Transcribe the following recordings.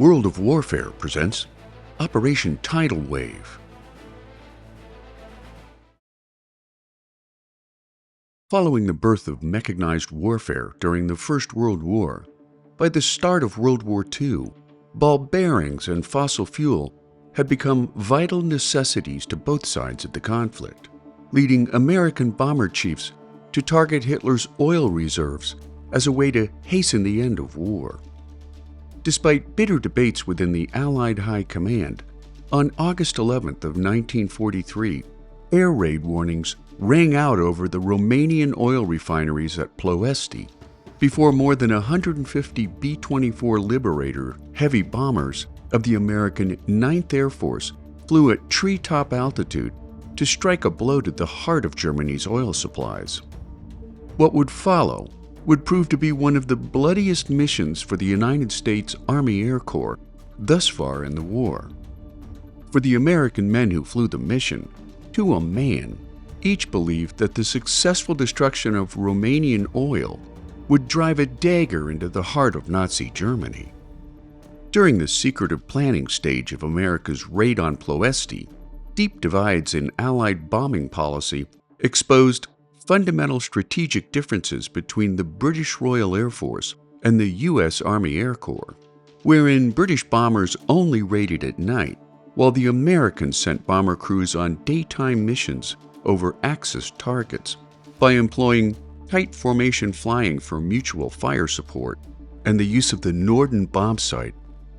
World of Warfare presents Operation Tidal Wave. Following the birth of mechanized warfare during the First World War, by the start of World War II, ball bearings and fossil fuel had become vital necessities to both sides of the conflict, leading American bomber chiefs to target Hitler's oil reserves as a way to hasten the end of war. Despite bitter debates within the Allied High Command, on August 11th of 1943, air raid warnings rang out over the Romanian oil refineries at Ploesti before more than 150 B-24 Liberator heavy bombers of the American 9th Air Force flew at treetop altitude to strike a blow to the heart of Germany's oil supplies. What would follow would prove to be one of the bloodiest missions for the United States Army Air Corps thus far in the war. For the American men who flew the mission, to a man, each believed that the successful destruction of Romanian oil would drive a dagger into the heart of Nazi Germany. During the secretive planning stage of America's raid on Ploesti, deep divides in Allied bombing policy exposed fundamental strategic differences between the British Royal Air Force and the U.S. Army Air Corps, wherein British bombers only raided at night, while the Americans sent bomber crews on daytime missions over Axis targets by employing tight formation flying for mutual fire support and the use of the Norden bombsight,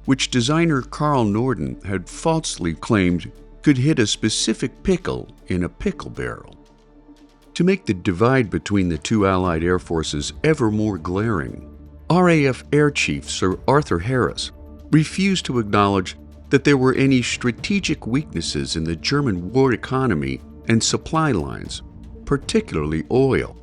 which designer Carl Norden had falsely claimed could hit a specific pickle in a pickle barrel. To make the divide between the two Allied air forces ever more glaring, RAF Air Chief Sir Arthur Harris refused to acknowledge that there were any strategic weaknesses in the German war economy and supply lines, particularly oil,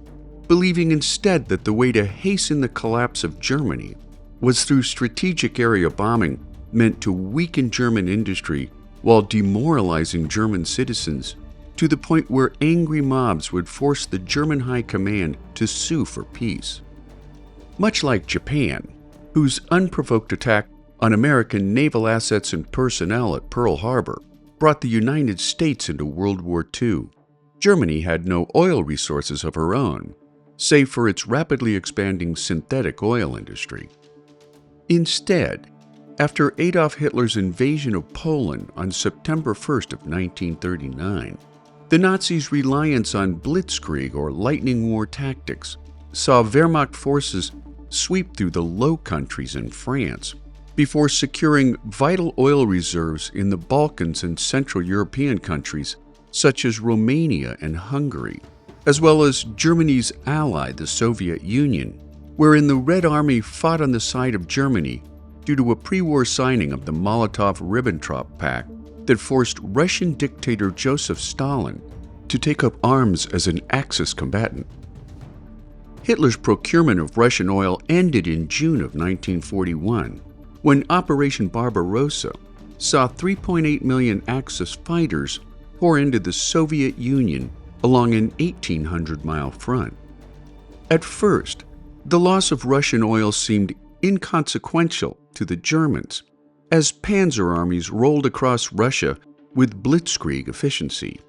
believing instead that the way to hasten the collapse of Germany was through strategic area bombing meant to weaken German industry while demoralizing German citizens to the point where angry mobs would force the German High Command to sue for peace. Much like Japan, whose unprovoked attack on American naval assets and personnel at Pearl Harbor brought the United States into World War II, Germany had no oil resources of her own, save for its rapidly expanding synthetic oil industry. Instead, after Adolf Hitler's invasion of Poland on September 1st of 1939, the Nazis' reliance on blitzkrieg or lightning war tactics saw Wehrmacht forces sweep through the Low Countries in France before securing vital oil reserves in the Balkans and Central European countries such as Romania and Hungary, as well as Germany's ally, the Soviet Union, wherein the Red Army fought on the side of Germany due to a pre-war signing of the Molotov-Ribbentrop Pact that forced Russian dictator Joseph Stalin to take up arms as an Axis combatant. Hitler's procurement of Russian oil ended in June of 1941, when Operation Barbarossa saw 3.8 million Axis fighters pour into the Soviet Union along an 1,800-mile front. At first, the loss of Russian oil seemed inconsequential to the Germans, as panzer armies rolled across Russia with blitzkrieg efficiency,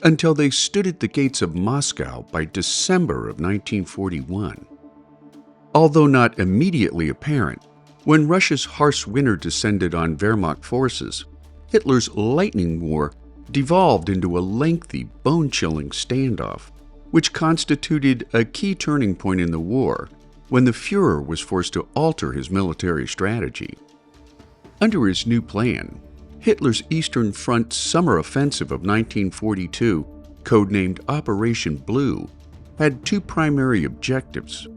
until they stood at the gates of Moscow by December of 1941. Although not immediately apparent, when Russia's harsh winter descended on Wehrmacht forces, Hitler's lightning war devolved into a lengthy, bone-chilling standoff, which constituted a key turning point in the war when the Führer was forced to alter his military strategy. Under his new plan, Hitler's Eastern Front summer offensive of 1942, codenamed Operation Blue, had two primary objectives.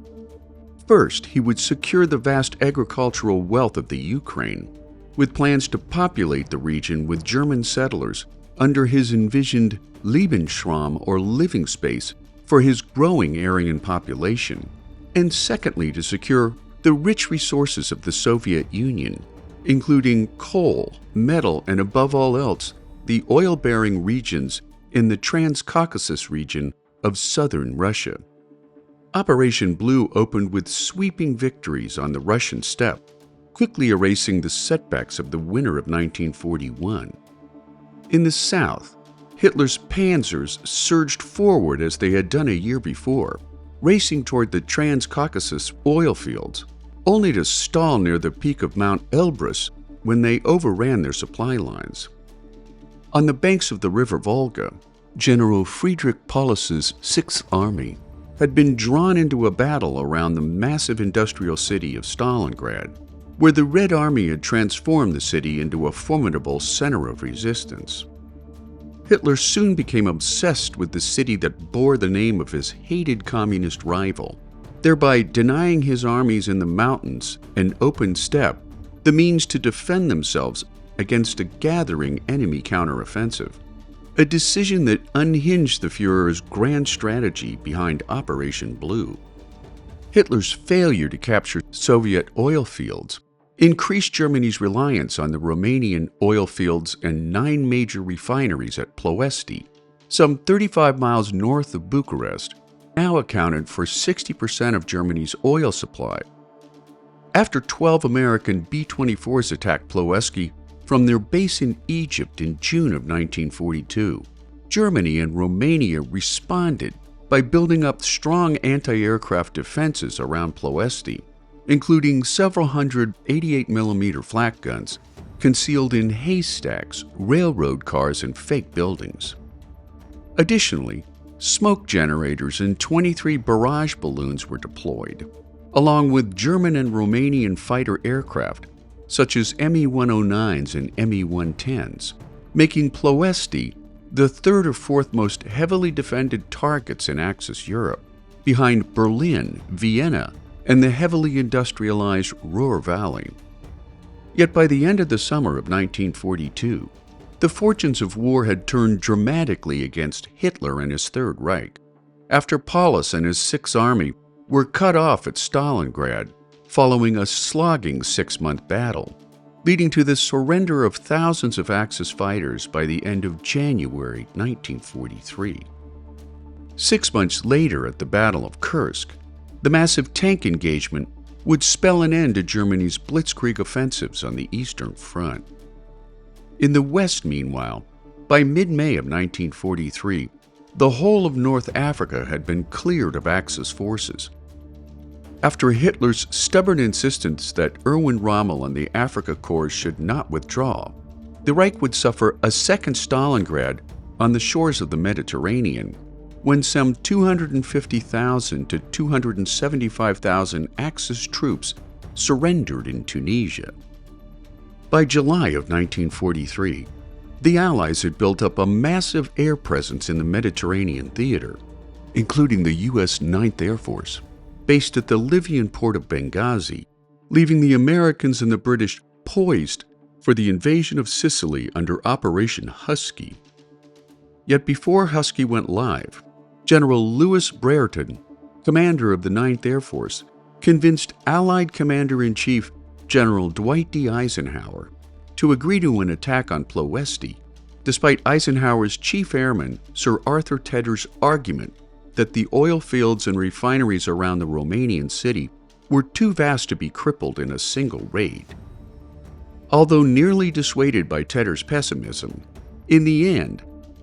First, he would secure the vast agricultural wealth of the Ukraine, with plans to populate the region with German settlers under his envisioned Lebensraum or living space for his growing Aryan population, and secondly, to secure the rich resources of the Soviet Union, including coal, metal, and above all else, the oil-bearing regions in the Transcaucasus region of southern Russia. Operation Blue opened with sweeping victories on the Russian steppe, quickly erasing the setbacks of the winter of 1941. In the south, Hitler's panzers surged forward as they had done a year before, racing toward the Trans-Caucasus oil fields, only to stall near the peak of Mount Elbrus when they overran their supply lines. On the banks of the river Volga, General Friedrich Paulus's Sixth Army had been drawn into a battle around the massive industrial city of Stalingrad, where the Red Army had transformed the city into a formidable center of resistance. Hitler soon became obsessed with the city that bore the name of his hated communist rival, thereby denying his armies in the mountains and open steppe the means to defend themselves against a gathering enemy counteroffensive, a decision that unhinged the Führer's grand strategy behind Operation Blue. Hitler's failure to capture Soviet oil fields increased Germany's reliance on the Romanian oil fields and 9 major refineries at Ploesti, some 35 miles north of Bucharest, now accounted for 60% of Germany's oil supply. After 12 American B-24s attacked Ploesti from their base in Egypt in June of 1942, Germany and Romania responded by building up strong anti-aircraft defenses around Ploesti, including several hundred 88mm flak guns concealed in haystacks, railroad cars, and fake buildings. Additionally, smoke generators and 23 barrage balloons were deployed, along with German and Romanian fighter aircraft such as Me-109s and Me-110s, making Ploesti the third or fourth most heavily defended targets in Axis Europe, behind Berlin, Vienna, and the heavily industrialized Ruhr Valley. Yet by the end of the summer of 1942, the fortunes of war had turned dramatically against Hitler and his Third Reich, after Paulus and his Sixth Army were cut off at Stalingrad following a slogging 6-month battle, leading to the surrender of thousands of Axis fighters by the end of January 1943. 6 months later, at the Battle of Kursk, the massive tank engagement would spell an end to Germany's blitzkrieg offensives on the Eastern Front. In the West, meanwhile, by mid-May of 1943, the whole of North Africa had been cleared of Axis forces. After Hitler's stubborn insistence that Erwin Rommel and the Afrika Korps should not withdraw, the Reich would suffer a second Stalingrad on the shores of the Mediterranean, when some 250,000 to 275,000 Axis troops surrendered in Tunisia. By July of 1943, the Allies had built up a massive air presence in the Mediterranean theater, including the U.S. 9th Air Force, based at the Libyan port of Benghazi, leaving the Americans and the British poised for the invasion of Sicily under Operation Husky. Yet before Husky went live, General Louis Brereton, commander of the 9th Air Force, convinced Allied Commander-in-Chief General Dwight D. Eisenhower to agree to an attack on Ploesti, despite Eisenhower's chief airman, Sir Arthur Tedder's argument that the oil fields and refineries around the Romanian city were too vast to be crippled in a single raid. Although nearly dissuaded by Tedder's pessimism, in the end,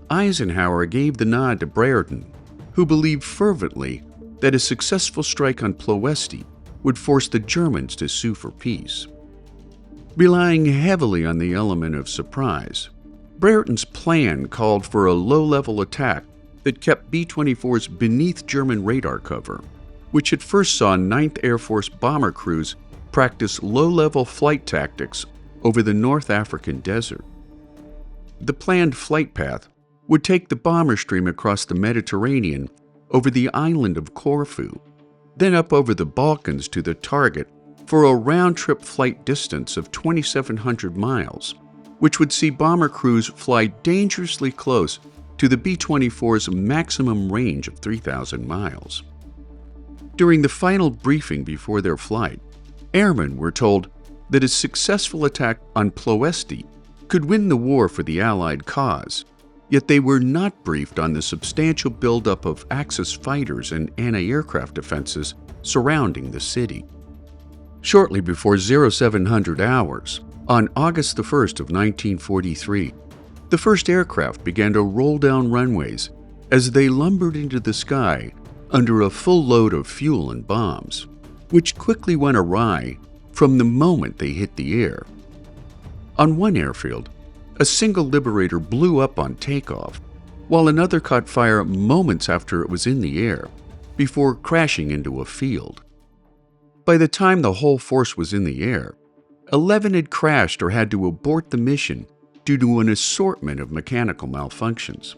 Eisenhower gave the nod to Brereton, who believed fervently that a successful strike on Ploesti would force the Germans to sue for peace. Relying heavily on the element of surprise, Brereton's plan called for a low-level attack that kept B-24s beneath German radar cover, which at first saw 9th Air Force bomber crews practice low-level flight tactics over the North African desert. The planned flight path would take the bomber stream across the Mediterranean over the island of Corfu, then up over the Balkans to the target for a round-trip flight distance of 2,700 miles, which would see bomber crews fly dangerously close to the B-24's maximum range of 3,000 miles. During the final briefing before their flight, airmen were told that a successful attack on Ploesti could win the war for the Allied cause, yet they were not briefed on the substantial buildup of Axis fighters and anti-aircraft defenses surrounding the city. Shortly before 0700 hours, on August the 1st of 1943, the first aircraft began to roll down runways as they lumbered into the sky under a full load of fuel and bombs, which quickly went awry from the moment they hit the air. On one airfield, a single Liberator blew up on takeoff, while another caught fire moments after it was in the air, before crashing into a field. By the time the whole force was in the air, 11 had crashed or had to abort the mission due to an assortment of mechanical malfunctions.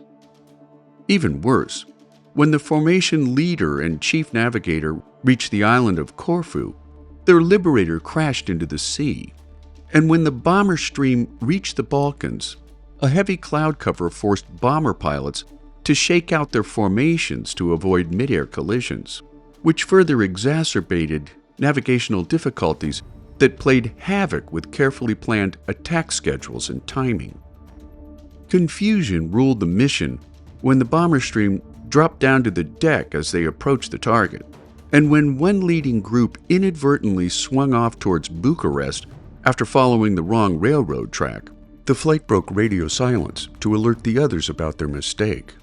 Even worse, when the formation leader and chief navigator reached the island of Corfu, their Liberator crashed into the sea, and when the bomber stream reached the Balkans, a heavy cloud cover forced bomber pilots to shake out their formations to avoid mid-air collisions, which further exacerbated navigational difficulties that played havoc with carefully planned attack schedules and timing. Confusion ruled the mission when the bomber stream dropped down to the deck as they approached the target, and when one leading group inadvertently swung off towards Bucharest after following the wrong railroad track. The flight broke radio silence to alert the others about their mistake,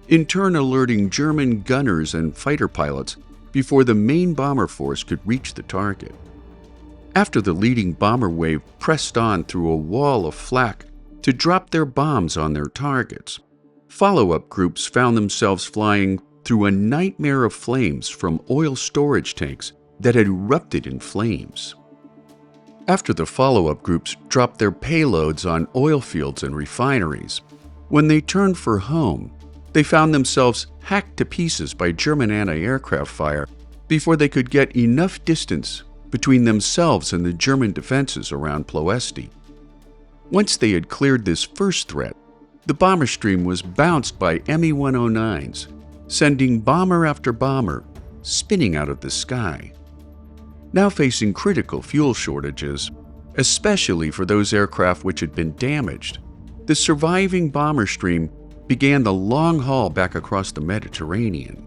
in turn alerting German gunners and fighter pilots before the main bomber force could reach the target. After the leading bomber wave pressed on through a wall of flak to drop their bombs on their targets, follow-up groups found themselves flying through a nightmare of flames from oil storage tanks that had erupted in flames. After the follow-up groups dropped their payloads on oil fields and refineries, when they turned for home, they found themselves hacked to pieces by German anti-aircraft fire before they could get enough distance between themselves and the German defenses around Ploesti. Once they had cleared this first threat, the bomber stream was bounced by Me-109s, sending bomber after bomber spinning out of the sky. Now facing critical fuel shortages, especially for those aircraft which had been damaged, the surviving bomber stream began the long haul back across the Mediterranean.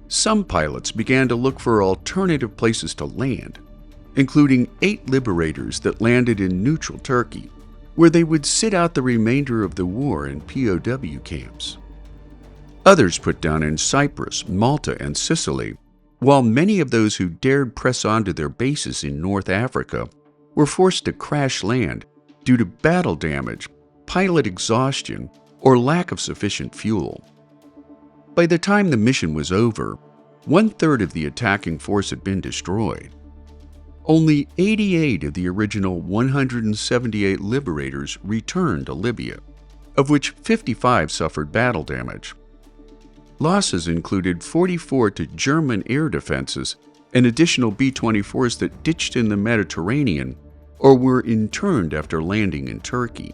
Some pilots began to look for alternative places to land, including 8 Liberators that landed in neutral Turkey, where they would sit out the remainder of the war in POW camps. Others put down in Cyprus, Malta, and Sicily, while many of those who dared press on to their bases in North Africa were forced to crash land due to battle damage, pilot exhaustion, or lack of sufficient fuel. By the time the mission was over, 1/3 of the attacking force had been destroyed. Only 88 of the original 178 Liberators returned to Libya, of which 55 suffered battle damage. Losses included 44 to German air defenses and additional B-24s that ditched in the Mediterranean or were interned after landing in Turkey.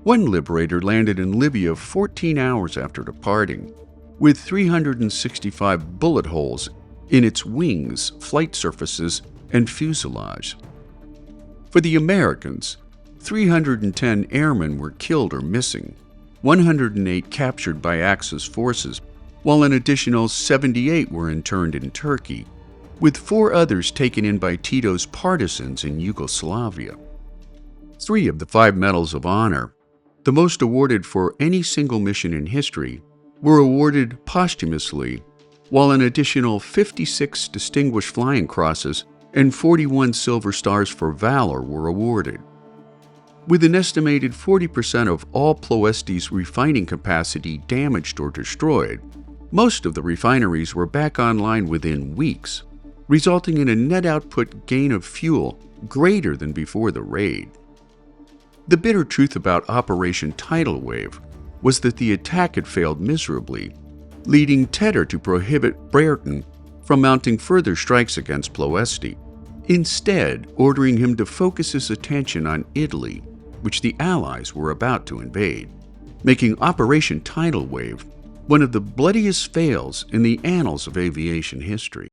One Liberator landed in Libya 14 hours after departing, with 365 bullet holes in its wings, flight surfaces, and fuselage. For the Americans, 310 airmen were killed or missing, 108 captured by Axis forces, while an additional 78 were interned in Turkey, with 4 others taken in by Tito's partisans in Yugoslavia. 3 of the 5 Medals of Honor, the most awarded for any single mission in history, were awarded posthumously, while an additional 56 Distinguished Flying Crosses and 41 Silver Stars for Valor were awarded. With an estimated 40% of all Ploesti's refining capacity damaged or destroyed, most of the refineries were back online within weeks, resulting in a net output gain of fuel greater than before the raid. The bitter truth about Operation Tidal Wave was that the attack had failed miserably, leading Tedder to prohibit Brereton from mounting further strikes against Ploesti, instead ordering him to focus his attention on Italy, which the Allies were about to invade, making Operation Tidal Wave one of the bloodiest fails in the annals of aviation history.